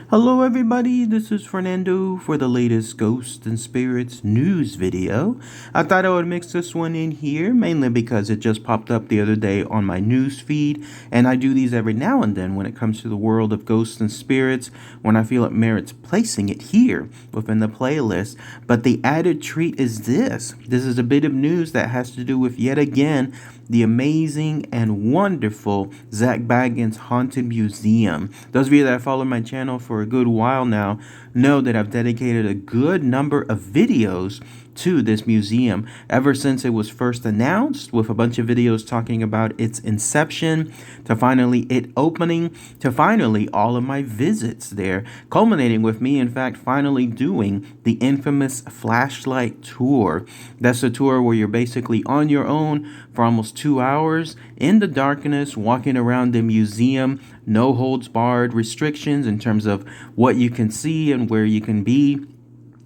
Hello everybody, this is Fernando for the latest Ghosts and Spirits news video. I thought I would mix this one in here, mainly because it just popped up the other day on my news feed, and I do these every now and then when it comes to the world of ghosts and spirits, when I feel it merits placing it here within the playlist. But the added treat is this. This is a bit of news that has to do with, yet again, the amazing and wonderful Zak Bagans Haunted Museum. Those of you that follow my channel for a good while now know that I've dedicated a good number of videos to this museum ever since it was first announced, with a bunch of videos talking about its inception, to finally it opening, to finally all of my visits there, culminating with me, in fact, finally doing the infamous flashlight tour. That's a tour where you're basically on your own for almost 2 hours in the darkness, walking around the museum, no holds barred restrictions in terms of what you can see and where you can be.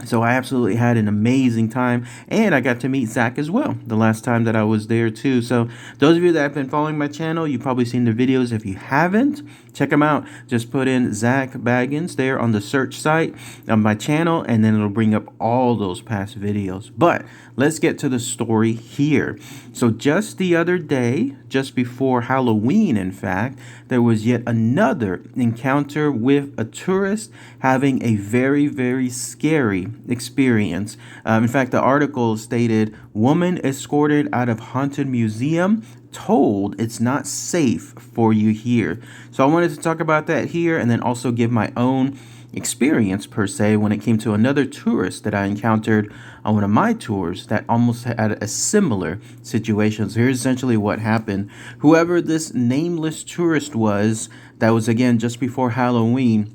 So I absolutely had an amazing time, and I got to meet Zak as well the last time that I was there too. So those of you that have been following my channel, you've probably seen the videos. If you haven't, check them out. Just put in Zak Bagans there on the search site of my channel, and then it'll bring up all those past videos. But let's get to the story here. So just the other day, just before Halloween, in fact, there was yet another encounter with a tourist having a very, very scary experience. In fact, the article stated, "Woman escorted out of haunted museum, told it's not safe for you here." So I wanted to talk about that here, and then also give my own experience per se when it came to another tourist that I encountered on one of my tours that almost had a similar situation. So here's essentially what happened. Whoever this nameless tourist was, that was again just before Halloween,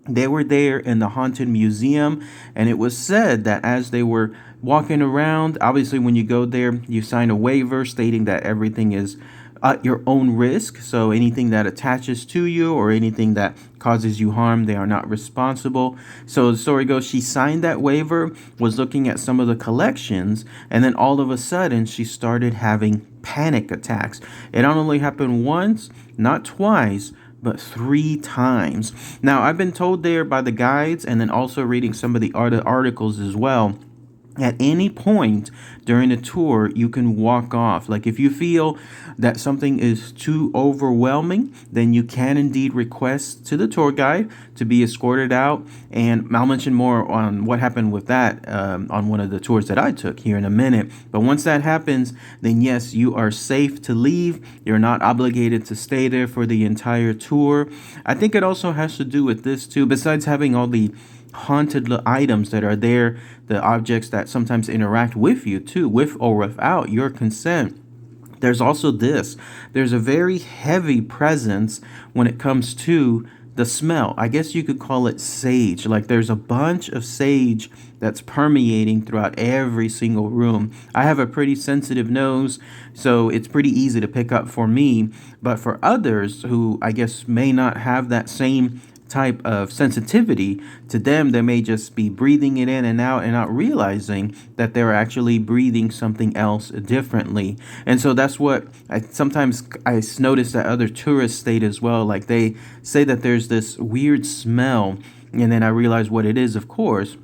they were there in the haunted museum, and it was said that as they were walking around, obviously when you go there, you sign a waiver stating that everything is at your own risk. So anything that attaches to you or anything that causes you harm, they are not responsible. So the story goes, she signed that waiver, was looking at some of the collections, and then all of a sudden she started having panic attacks. It not only happened once, not twice, but 3 times. Now, I've been told there by the guides, and then also reading some of the articles as well, at any point during the tour, you can walk off. Like if you feel that something is too overwhelming, then you can indeed request to the tour guide to be escorted out. And I'll mention more on what happened with that on one of the tours that I took here in a minute. But once that happens, then yes, you are safe to leave. You're not obligated to stay there for the entire tour. I think it also has to do with this too, besides having all the haunted items that are there, the objects that sometimes interact with you too, with or without your consent. There's also this. There's a very heavy presence when it comes to the smell. I guess you could call it sage. Like there's a bunch of sage that's permeating throughout every single room. I have a pretty sensitive nose, so it's pretty easy to pick up for me. But for others who I guess may not have that same type of sensitivity, to them they may just be breathing it in and out and not realizing that they're actually breathing something else differently. And so that's what I notice that other tourists state as well. Like they say that there's this weird smell, and then I realize what it is, of course.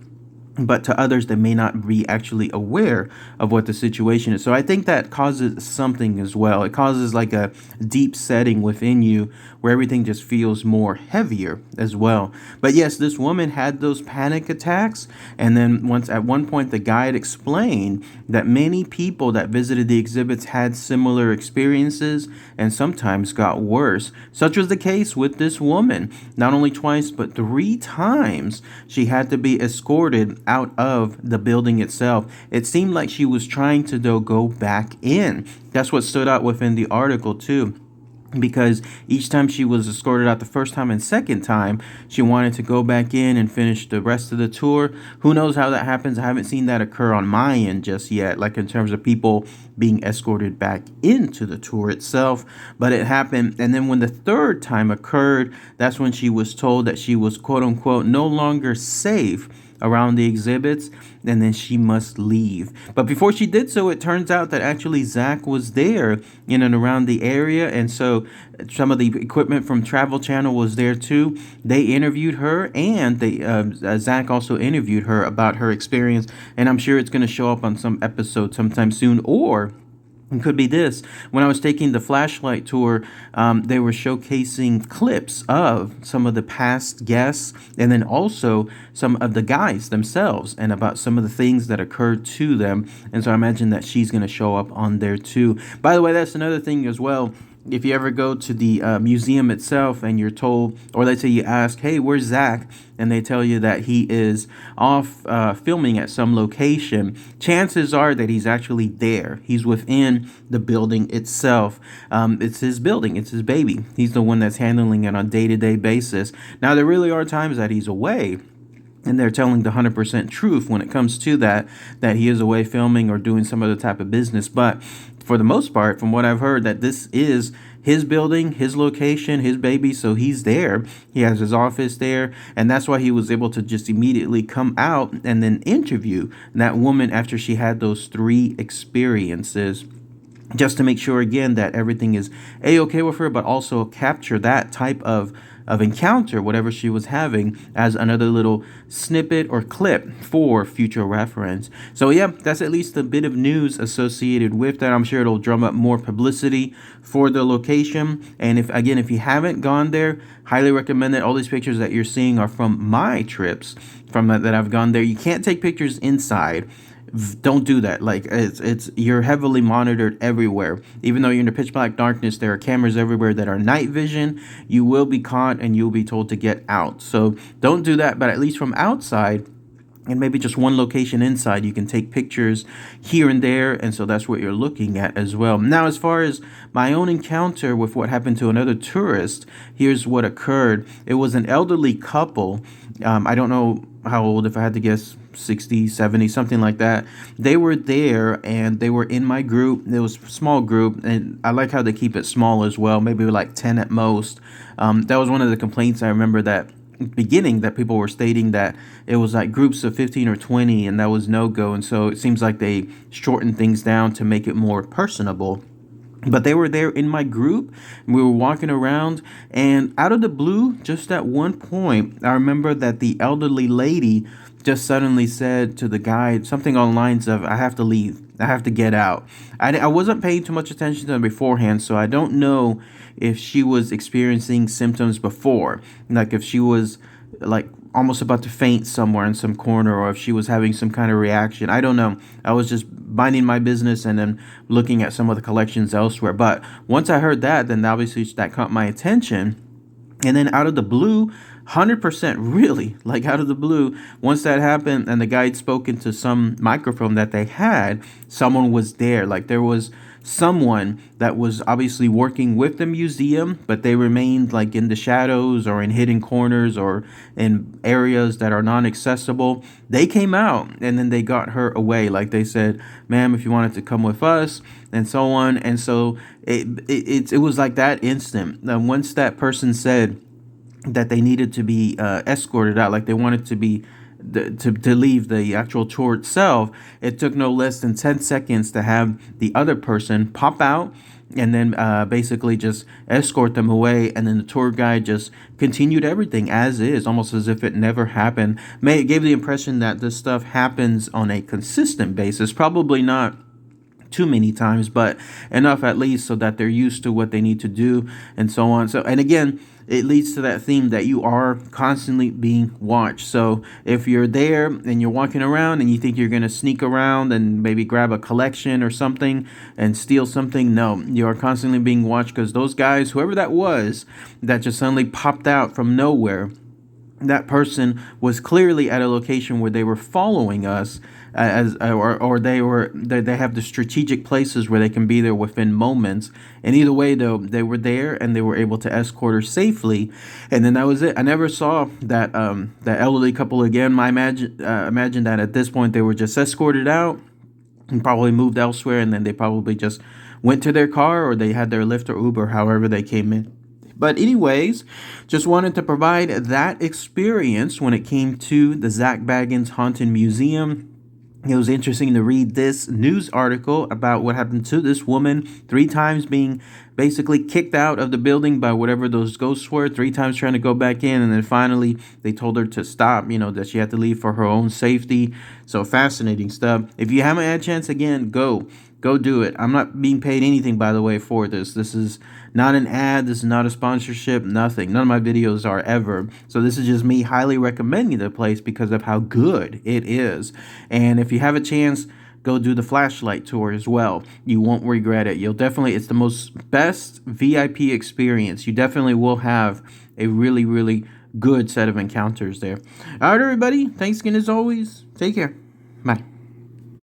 But to others, they may not be actually aware of what the situation is. So I think that causes something as well. It causes like a deep setting within you where everything just feels more heavier as well. But yes, this woman had those panic attacks. And then at one point, the guide explained that many people that visited the exhibits had similar experiences and sometimes got worse. Such was the case with this woman. Not only twice, but 3 times she had to be escorted out of the building itself. It seemed like she was trying to go back in. That's what stood out within the article too, because each time she was escorted out the first time and second time, she wanted to go back in and finish the rest of the tour. Who knows how that happens? I haven't seen that occur on my end just yet, like in terms of people being escorted back into the tour itself. But it happened. And then when the third time occurred, that's when she was told that she was quote unquote no longer safe around the exhibits, and then she must leave. But before she did so, it turns out that actually Zach was there in and around the area, and so some of the equipment from Travel Channel was there too. They interviewed her, and Zach also interviewed her about her experience, and I'm sure it's going to show up on some episode sometime soon, or it could be this. When I was taking the flashlight tour, they were showcasing clips of some of the past guests, and then also some of the guys themselves, and about some of the things that occurred to them. And so I imagine that she's going to show up on there too. By the way, that's another thing as well. If you ever go to the museum itself and you're told, or let's say you ask, hey, where's Zach? And they tell you that he is off filming at some location, chances are that he's actually there. He's within the building itself. It's his building. It's his baby. He's the one that's handling it on a day-to-day basis. Now, there really are times that he's away, and they're telling the 100% truth when it comes to that he is away filming or doing some other type of business. But for the most part, from what I've heard, that this is his building, his location, his baby, so he's there. He has his office there, and that's why he was able to just immediately come out and then interview that woman after she had those 3 experiences, just to make sure again that everything is A-okay with her, but also capture that type of encounter, whatever she was having, as another little snippet or clip for future reference. So yeah, that's at least a bit of news associated with that. I'm sure it'll drum up more publicity for the location. And if you haven't gone there, highly recommend it. All these pictures that you're seeing are from my trips from that I've gone there. You can't take pictures inside. Don't do that. Like it's you're heavily monitored everywhere. Even though you're in the pitch black darkness, there are cameras everywhere that are night vision. You will be caught and you'll be told to get out. So don't do that. But at least from outside, and maybe just one location inside, you can take pictures here and there, and so that's what you're looking at as well. Now, as far as my own encounter with what happened to another tourist, here's what occurred. It was an elderly couple. I don't know how old, if I had to guess, 60, 70, something like that. They were there, and they were in my group. It was a small group, and I like how they keep it small as well, maybe like 10 at most. That was one of the complaints I remember that beginning, that people were stating that it was like groups of 15 or 20, and that was no-go. And so it seems like they shortened things down to make it more personable. But they were there in my group, and we were walking around, and out of the blue, just at one point, I remember that the elderly lady just suddenly said to the guide something on the lines of, I have to leave. I have to get out. I wasn't paying too much attention to them beforehand, so I don't know if she was experiencing symptoms before. Like if she was like almost about to faint somewhere in some corner, or if she was having some kind of reaction. I don't know. I was just minding my business and then looking at some of the collections elsewhere. But once I heard that, then obviously that caught my attention. And then out of the blue, 100% really, like out of the blue, once that happened and the guide spoke into some microphone that they had, someone was there. Like there was someone that was obviously working with the museum, but they remained like in the shadows or in hidden corners or in areas that are non-accessible. They came out and then they got her away. Like they said, ma'am, if you wanted to come with us, and so on. And so it was like that instant. Once that person said that they needed to be escorted out, like they wanted to be to leave the actual tour itself, it took no less than 10 seconds to have the other person pop out and then basically just escort them away. And then the tour guide just continued everything as is, almost as if it never happened. It gave the impression that this stuff happens on a consistent basis, probably not too many times, but enough at least so that they're used to what they need to do and so on. So, and again, it leads to that theme that you are constantly being watched. So if you're there and you're walking around and you think you're going to sneak around and maybe grab a collection or something and steal something, no, you are constantly being watched, because those guys, whoever that was, that just suddenly popped out from nowhere, that person was clearly at a location where they were following us, they have the strategic places where they can be there within moments. And either way, though, they were there and they were able to escort her safely. And then that was it. I never saw that elderly couple again. I imagine that at this point they were just escorted out and probably moved elsewhere, and then they probably just went to their car, or they had their Lyft or Uber, however they came in. But anyways, just wanted to provide that experience when it came to the Zach Baggins Haunted Museum. It was interesting to read this news article about what happened to this woman, 3 times being basically kicked out of the building by whatever those ghosts were, 3 times trying to go back in, and then finally they told her to stop, that she had to leave for her own safety. So fascinating stuff. If you haven't had a chance, again, go do it. I'm not being paid anything, by the way, for this. This is not an ad. This is not a sponsorship. Nothing. None of my videos are ever. So this is just me highly recommending the place because of how good it is. And if you have a chance, go do the flashlight tour as well. You won't regret it. It's the best VIP experience. You definitely will have a really, really good set of encounters there. All right, everybody. Thanks again as always. Take care. Bye.